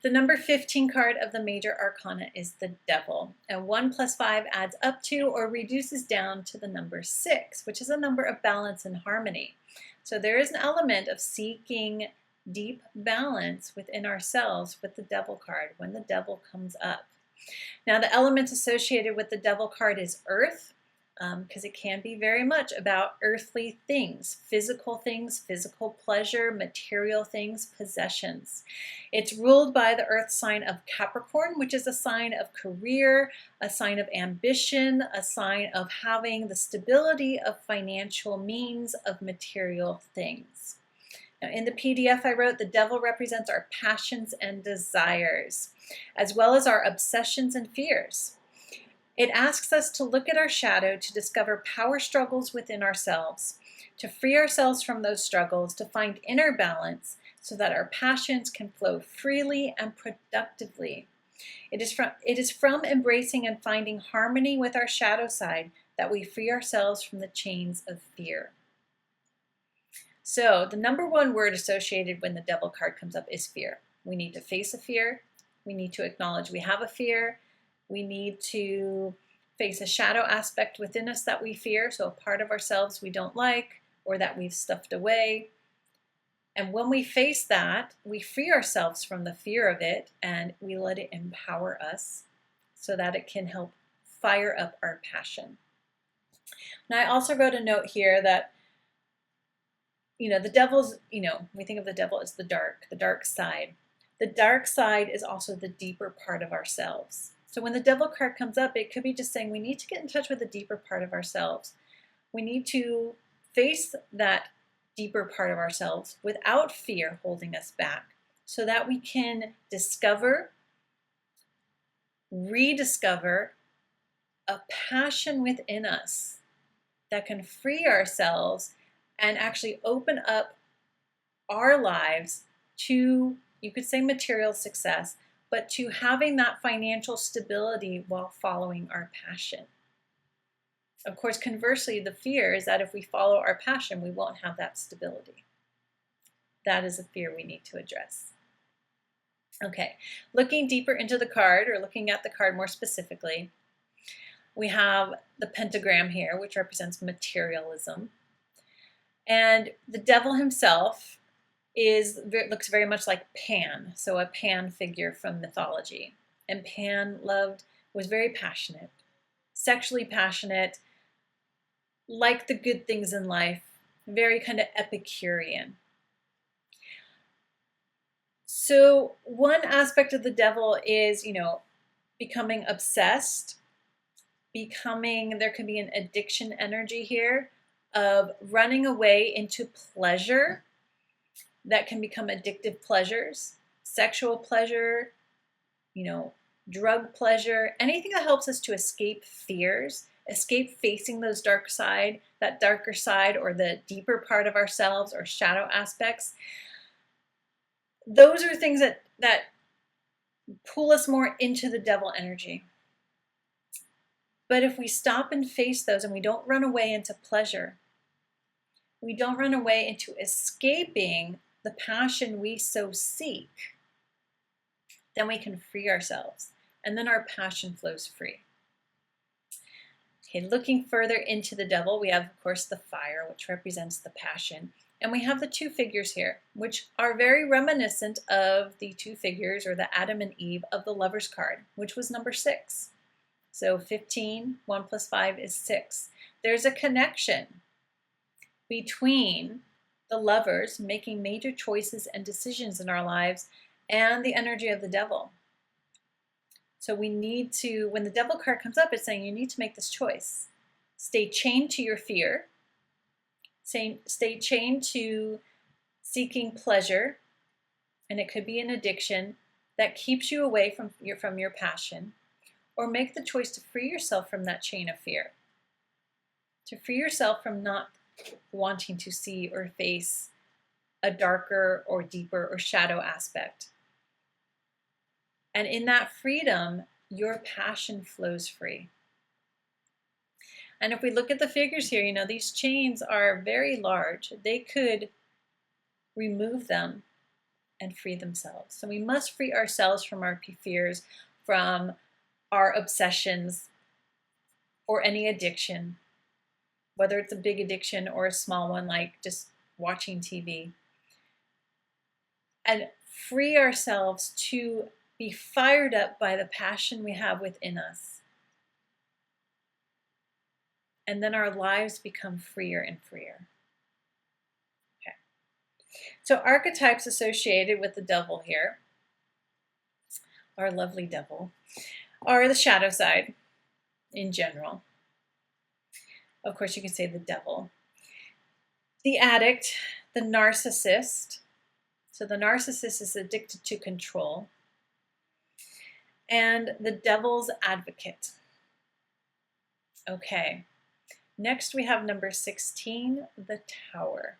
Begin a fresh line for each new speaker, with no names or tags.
The number 15 card of the major arcana is the Devil, and 1 plus 5 adds up to or reduces down to the number 6, which is a number of balance and harmony. So there is an element of seeking deep balance within ourselves with the Devil card when the Devil comes up. Now, the element associated with the Devil card is earth, because it can be very much about earthly things, physical pleasure, material things, possessions. It's ruled by the earth sign of Capricorn, which is a sign of career, a sign of ambition, a sign of having the stability of financial means of material things. Now, in the PDF I wrote, the Devil represents our passions and desires, as well as our obsessions and fears. It asks us to look at our shadow to discover power struggles within ourselves, to free ourselves from those struggles, to find inner balance so that our passions can flow freely and productively. It is from embracing and finding harmony with our shadow side that we free ourselves from the chains of fear. So the number one word associated when the Devil card comes up is fear. We need to face a fear. We need to acknowledge we have a fear. We need to face a shadow aspect within us that we fear, so a part of ourselves we don't like or that we've stuffed away. And when we face that, we free ourselves from the fear of it and we let it empower us so that it can help fire up our passion. Now, I also wrote a note here that, the devil's, we think of the devil as the dark side. The dark side is also the deeper part of ourselves. So when the Devil card comes up, it could be just saying we need to get in touch with the deeper part of ourselves. We need to face that deeper part of ourselves without fear holding us back so that we can discover, rediscover a passion within us that can free ourselves and actually open up our lives to, you could say, material success, but to having that financial stability while following our passion. Of course, conversely, the fear is that if we follow our passion, we won't have that stability. That is a fear we need to address. Okay, looking deeper into the card, or looking at the card more specifically, we have the pentagram here, which represents materialism. And the Devil himself looks very much like Pan, so a Pan figure from mythology. And Pan was very passionate, sexually passionate, liked the good things in life, very kind of Epicurean. So one aspect of the Devil is, becoming obsessed, there can be an addiction energy here of running away into pleasure that can become addictive pleasures, sexual pleasure, drug pleasure, anything that helps us to escape fears, escape facing that darker side or the deeper part of ourselves or shadow aspects. Those are things that pull us more into the Devil energy. But if we stop and face those and we don't run away into pleasure, we don't run away into escaping the passion we so seek, then we can free ourselves, and then our passion flows free. Okay, looking further into the Devil, we have, of course, the fire, which represents the passion, and we have the two figures here, which are very reminiscent of the two figures, or the Adam and Eve of the Lover's card, which was number 6. So 15, 1 plus 5 is 6. There's a connection between the lovers making major choices and decisions in our lives and the energy of the Devil. So we need to, when the Devil card comes up, it's saying you need to make this choice. Stay chained to your fear. Stay chained to seeking pleasure, and it could be an addiction that keeps you away from your passion, or make the choice to free yourself from that chain of fear, to free yourself from not wanting to see or face a darker or deeper or shadow aspect. And in that freedom, your passion flows free. And if we look at the figures here, these chains are very large. They could remove them and free themselves. So we must free ourselves from our fears, from our obsessions, or any addiction, whether it's a big addiction or a small one like just watching TV. And free ourselves to be fired up by the passion we have within us. And then our lives become freer and freer. Okay. So archetypes associated with the devil here, our lovely devil, are the shadow side in general. Of course, you can say the devil. The addict, the narcissist. So the narcissist is addicted to control. And the devil's advocate. Okay. Next, we have number 16, the Tower.